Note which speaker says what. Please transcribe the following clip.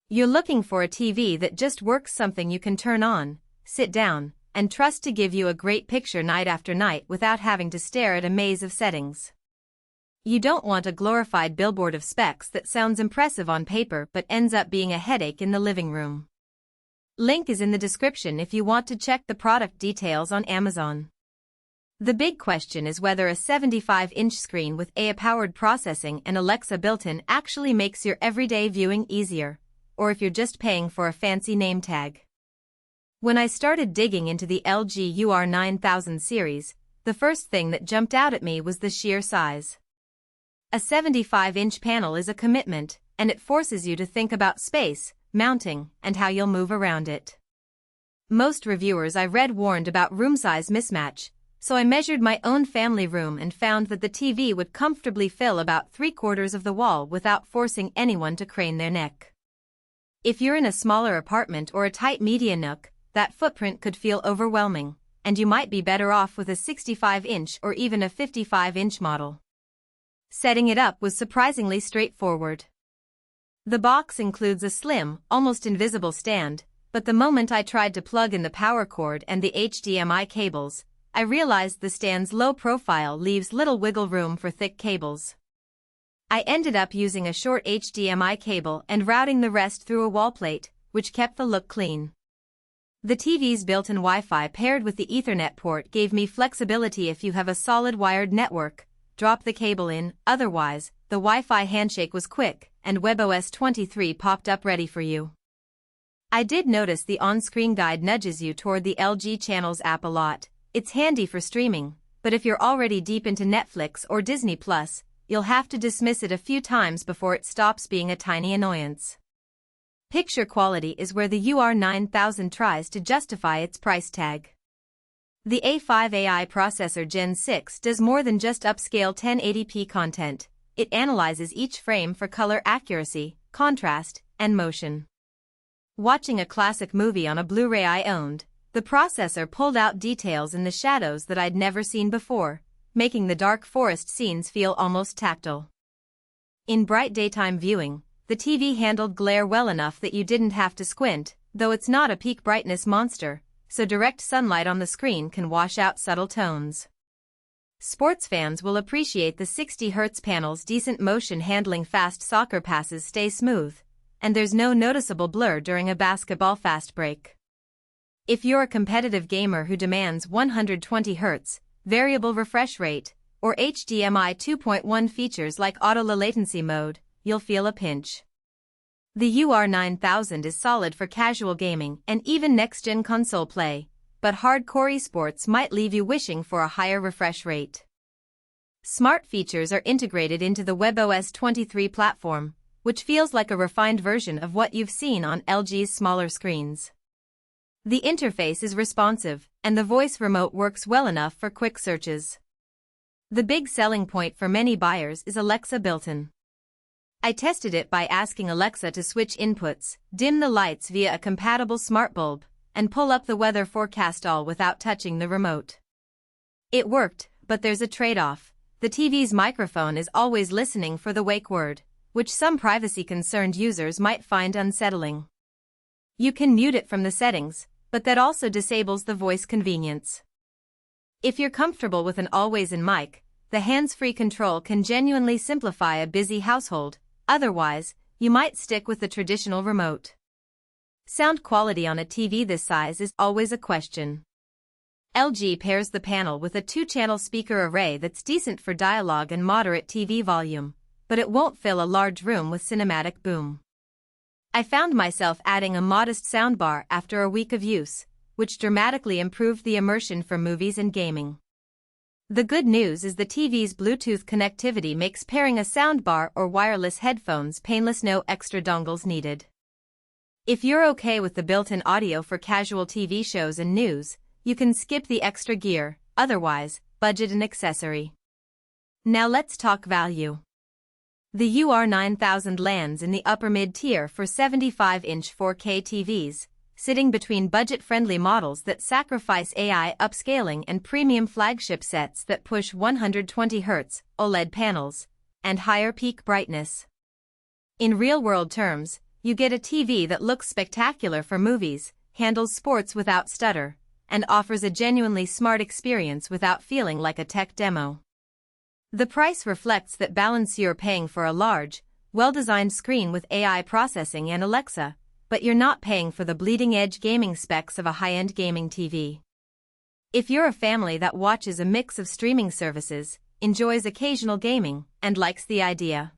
Speaker 1: You're looking for a TV that just works, something you can turn on, sit down, and trust to give you a great picture night after night without having to stare at a maze of settings. You don't want a glorified billboard of specs that sounds impressive on paper but ends up being a headache in the living room. Link is in the description if you want to check the product details on Amazon. The big question is whether a 75-inch screen with AI-powered processing and Alexa built-in actually makes your everyday viewing easier, or if you're just paying for a fancy name tag. When I started digging into the LG UR9000 series, the first thing that jumped out at me was the sheer size. A 75-inch panel is a commitment, and it forces you to think about space, mounting, and how you'll move around it. Most reviewers I read warned about room size mismatch, so I measured my own family room and found that the TV would comfortably fill about 3/4 of the wall without forcing anyone to crane their neck. If you're in a smaller apartment or a tight media nook, that footprint could feel overwhelming, and you might be better off with a 65-inch or even a 55-inch model. Setting it up was surprisingly straightforward. The box includes a slim, almost invisible stand, but the moment I tried to plug in the power cord and the HDMI cables, I realized the stand's low profile leaves little wiggle room for thick cables. I ended up using a short HDMI cable and routing the rest through a wall plate, which kept the look clean. The TV's built-in Wi-Fi paired with the Ethernet port gave me flexibility. If you have a solid wired network, drop the cable in, otherwise, the Wi-Fi handshake was quick, and WebOS 23 popped up ready for you. I did notice the on-screen guide nudges you toward the LG Channels app a lot. It's handy for streaming, but if you're already deep into Netflix or Disney+, you'll have to dismiss it a few times before it stops being a tiny annoyance. Picture quality is where the UR9000 tries to justify its price tag. The A5 AI processor Gen 6 does more than just upscale 1080p content. It analyzes each frame for color accuracy, contrast, and motion. Watching a classic movie on a Blu-ray I owned, the processor pulled out details in the shadows that I'd never seen before, making the dark forest scenes feel almost tactile. In bright daytime viewing, the TV handled glare well enough that you didn't have to squint, though it's not a peak brightness monster, so direct sunlight on the screen can wash out subtle tones. Sports fans will appreciate the 60Hz panel's decent motion handling. Fast soccer passes stay smooth, and there's no noticeable blur during a basketball fast break. If you're a competitive gamer who demands 120 Hz, variable refresh rate, or HDMI 2.1 features like auto low latency mode, you'll feel a pinch. The UR9000 is solid for casual gaming and even next-gen console play, but hardcore esports might leave you wishing for a higher refresh rate. Smart features are integrated into the WebOS 23 platform, which feels like a refined version of what you've seen on LG's smaller screens. The interface is responsive, and the voice remote works well enough for quick searches. The big selling point for many buyers is Alexa built-in. I tested it by asking Alexa to switch inputs, dim the lights via a compatible smart bulb, and pull up the weather forecast all without touching the remote. It worked, but there's a trade-off. The TV's microphone is always listening for the wake word, which some privacy-concerned users might find unsettling. You can mute it from the settings, but that also disables the voice convenience. If you're comfortable with an always-in mic, the hands-free control can genuinely simplify a busy household. Otherwise, you might stick with the traditional remote. Sound quality on a TV this size is always a question. LG pairs the panel with a 2-channel speaker array that's decent for dialogue and moderate TV volume, but it won't fill a large room with cinematic boom. I found myself adding a modest soundbar after a week of use, which dramatically improved the immersion for movies and gaming. The good news is the TV's Bluetooth connectivity makes pairing a soundbar or wireless headphones painless, no extra dongles needed. If you're okay with the built-in audio for casual TV shows and news, you can skip the extra gear, otherwise, budget an accessory. Now let's talk value. The UR9000 lands in the upper mid-tier for 75-inch 4K TVs, sitting between budget-friendly models that sacrifice AI upscaling and premium flagship sets that push 120 Hz OLED panels and higher peak brightness. In real-world terms, You get a TV that looks spectacular for movies, handles sports without stutter, and offers a genuinely smart experience without feeling like a tech demo. The price reflects that balance. You're paying for a large, well-designed screen with AI processing and Alexa, but you're not paying for the bleeding-edge gaming specs of a high-end gaming TV. If you're a family that watches a mix of streaming services, enjoys occasional gaming, and likes the idea